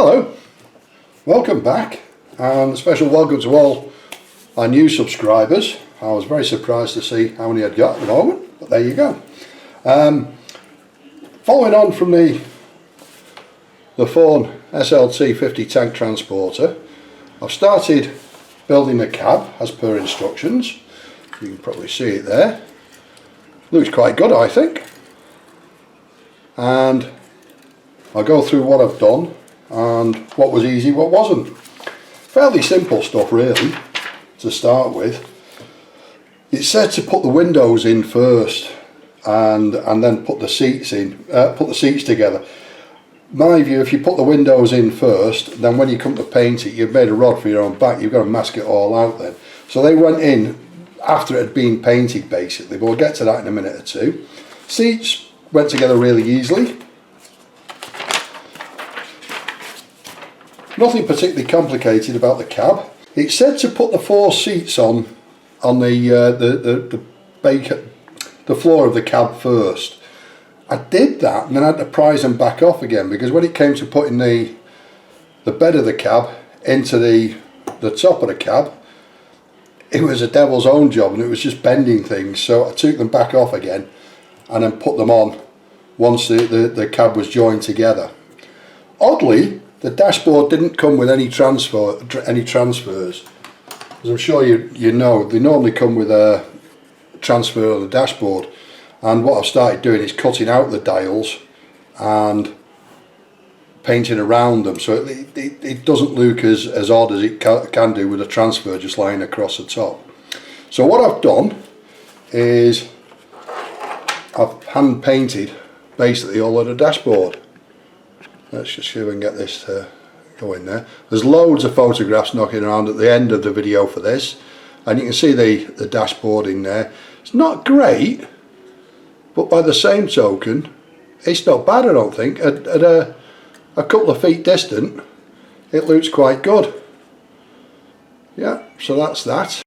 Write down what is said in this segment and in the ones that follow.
Hello, welcome back, and a special welcome to all our new subscribers. I was very surprised to see how many I'd got at the moment, but there you go. Following on from the Faun SLT 50 tank transporter, I've started building the cab as per instructions. You can probably see it there. Looks quite good, I think. And I'll go through what I've done and what was easy, what wasn't. Fairly simple stuff really to start with. It said to put the windows in first and then put the seats in, put the seats together. My view, if you put the windows in first, then when you come to paint it, you've made a rod for your own back, you've got to mask it all out then. So they went in after it had been painted basically, but we'll get to that in a minute or two. Seats went together really easily. Nothing particularly complicated about the cab. It said to put the 4 seats on the floor of the cab first. I did that and then I had to prise them back off again, because when it came to putting the bed of the cab into the top of the cab, it was a devil's own job and it was just bending things. So I took them back off again and then put them on once the cab was joined together. Oddly, the dashboard didn't come with any transfers. As I'm sure you know, they normally come with a transfer on the dashboard. And what I've started doing is cutting out the dials and painting around them, so it doesn't look as odd as it can do with a transfer just lying across the top. So what I've done is I've hand painted basically all of the dashboard. Let's just see if we can get this to go in there. There's loads of photographs knocking around at the end of the video for this, and you can see the dashboard in there. It's not great, but by the same token, it's not bad, I don't think. At a couple of feet distant, it looks quite good. Yeah, so that's that.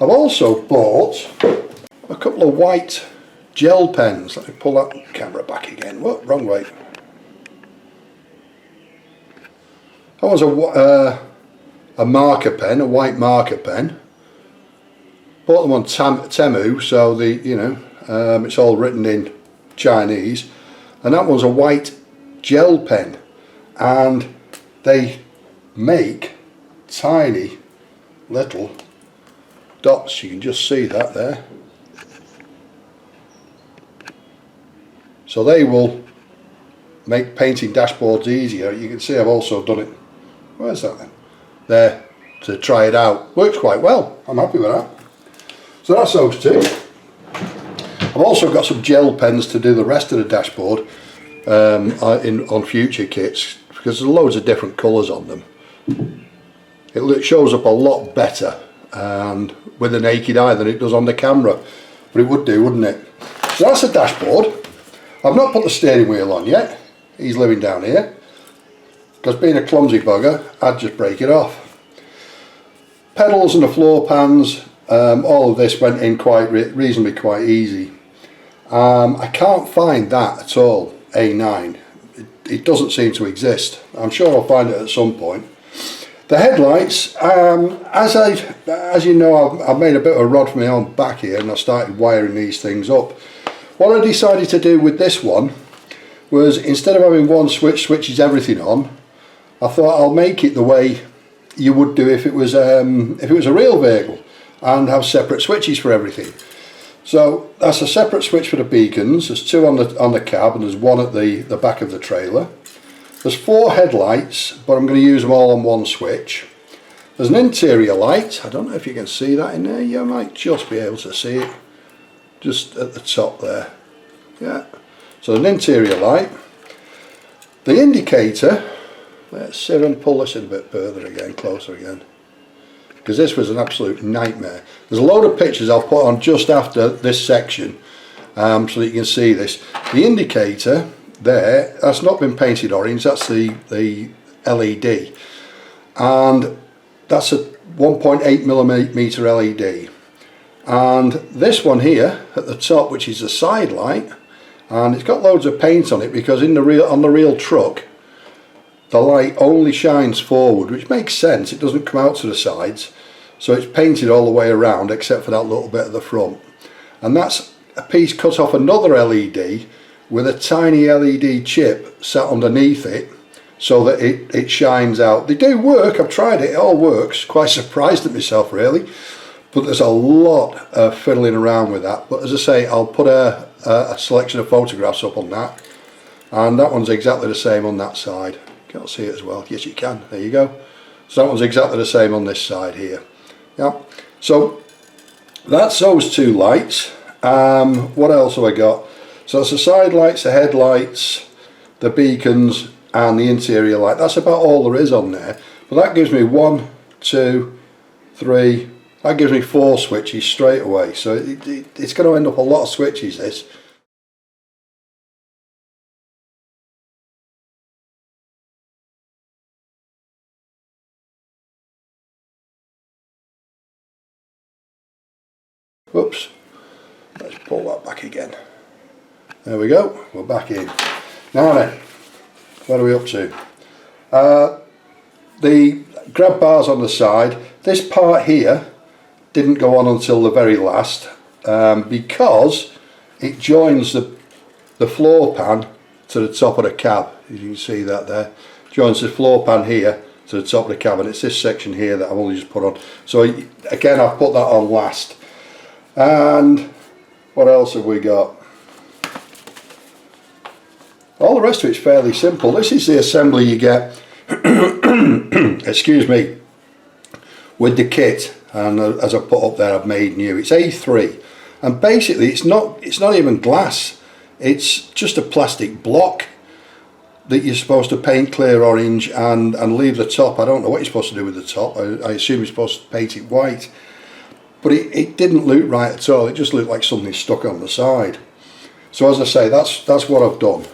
I've also bought a couple of white gel pens. Let me pull that camera back again. What? Wrong way. That was a marker pen, a white marker pen. Bought them on Temu, so it's all written in Chinese. And that was a white gel pen, and they make tiny little dots. You can just see that there. So they will make painting dashboards easier. You can see I've also done it. Where's that then? There, to try it out. Works quite well. I'm happy with that. So that's those two. I've also got some gel pens to do the rest of the dashboard on future kits, because there's loads of different colours on them. It shows up a lot better and with the naked eye than it does on the camera, but it would do, wouldn't it? So that's the dashboard. I've not put the steering wheel on yet. He's living down here, because being a clumsy bugger, I'd just break it off. Pedals and the floor pans, all of this went in reasonably quite easy. I can't find that at all, A9. It doesn't seem to exist. I'm sure I'll find it at some point. The headlights, as you know, I've made a bit of a rod for my own back here, and I started wiring these things up. What I decided to do with this one was, instead of having one switch switches everything on, I thought I'll make it the way you would do if it was a real vehicle, and have separate switches for everything. So that's a separate switch for the beacons. There's 2 on the cab, and there's 1 at the back of the trailer. There's 4 headlights, but I'm going to use them all on 1 switch. There's an interior light. I don't know if you can see that in there. You might just be able to see it just at the top there. Yeah. So an interior light. The indicator. Let's see if I can pull this in a bit further again, closer again, because this was an absolute nightmare. There's a load of pictures I'll put on just after this section, so that you can see this. The indicator there, that's not been painted orange, that's the LED, and that's a 1.8mm LED. And this one here at the top, which is a side light, and it's got loads of paint on it because on the real truck the light only shines forward, which makes sense, it doesn't come out to the sides, so it's painted all the way around except for that little bit at the front. And that's a piece cut off another LED with a tiny LED chip sat underneath it so that it shines out. They do work, I've tried it, it all works. Quite surprised at myself really, but there's a lot of fiddling around with that. But as I say, I'll put a selection of photographs up on that, and that one's exactly the same on that side. Can't see it as well, yes you can, there you go. So that one's exactly the same on this side here. Yeah, so that's those two lights. What else have I got? So it's the side lights, the headlights, the beacons and the interior light. That's about all there is on there, but that gives me 1, 2, 3, that gives me 4 switches straight away. So it's going to end up a lot of switches, this. Whoops, let's pull that back again. There we go, we're back in. Now then, what are we up to? The grab bars on the side, this part here didn't go on until the very last because it joins the floor pan to the top of the cab. You can see that there. Joins the floor pan here to the top of the cab, and it's this section here that I've only just put on. So again, I've put that on last. And what else have we got? All the rest of it's fairly simple. This is the assembly you get excuse me, with the kit, and as I put up there, I've made new. It's A3, and basically it's not even glass, it's just a plastic block that you're supposed to paint clear orange and leave the top. I don't know what you're supposed to do with the top. I assume you're supposed to paint it white. But it didn't look right at all, it just looked like something stuck on the side. So as I say, that's what I've done.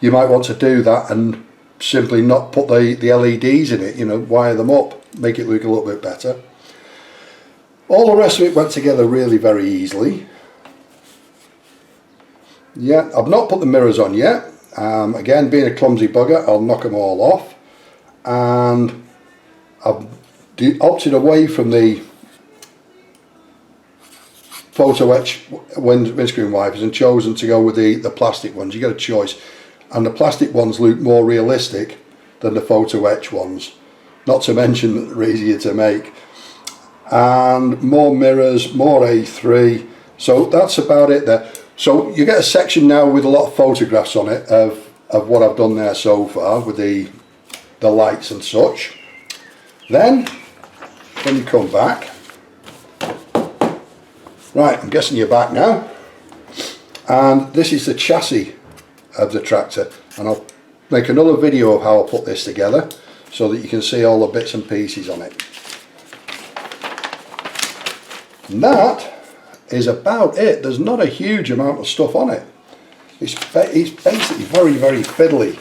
You might want to do that and simply not put the LEDs in it, you know, wire them up, make it look a little bit better. All the rest of it went together really very easily. Yeah, I've not put the mirrors on yet. Again, being a clumsy bugger, I'll knock them all off. And I've opted away from the photo etch windscreen wipers and chosen to go with the plastic ones. You get a choice, and the plastic ones look more realistic than the photo etch ones, not to mention that they're easier to make. And more mirrors, more A3, so that's about it there. So you get a section now with a lot of photographs on it of what I've done there so far with the lights and such. Then when you come back, right, I'm guessing you're back now, and this is the chassis of the tractor, and I'll make another video of how I put this together so that you can see all the bits and pieces on it. And that is about it. There's not a huge amount of stuff on it. It's basically very, very fiddly,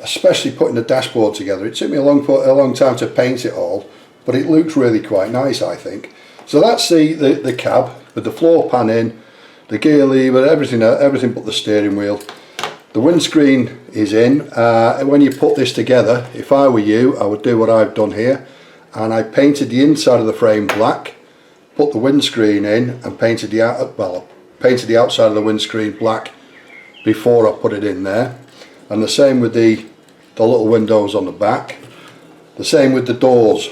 especially putting the dashboard together. It took me a long time to paint it all, but it looks really quite nice, I think. So that's the cab with the floor pan in, the gear lever, everything but the steering wheel. The windscreen is in. When you put this together, if I were you, I would do what I've done here, and I painted the inside of the frame black, put the windscreen in, and painted the outside of the windscreen black before I put it in there. And the same with the little windows on the back. The same with the doors,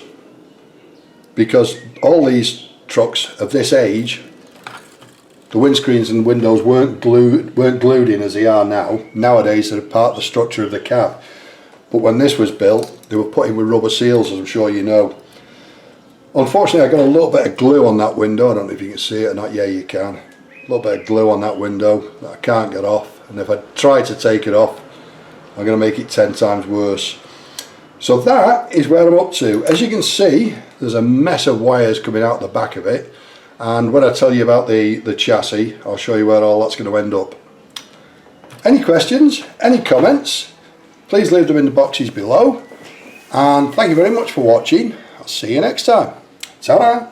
because all these trucks of this age, the windscreens and windows weren't glued in as they are now. Nowadays they're part of the structure of the cab, but when this was built they were put in with rubber seals, as I'm sure you know. Unfortunately I got a little bit of glue on that window. I don't know if you can see it or not. Yeah, you can. A little bit of glue on that window that I can't get off, and if I try to take it off I'm going to make it 10 times worse. So that is where I'm up to. As you can see, there's a mess of wires coming out the back of it, and when I tell you about the chassis, I'll show you where all that's going to end up. Any questions, any comments, please leave them in the boxes below, and thank you very much for watching. I'll see you next time. Ta-ra!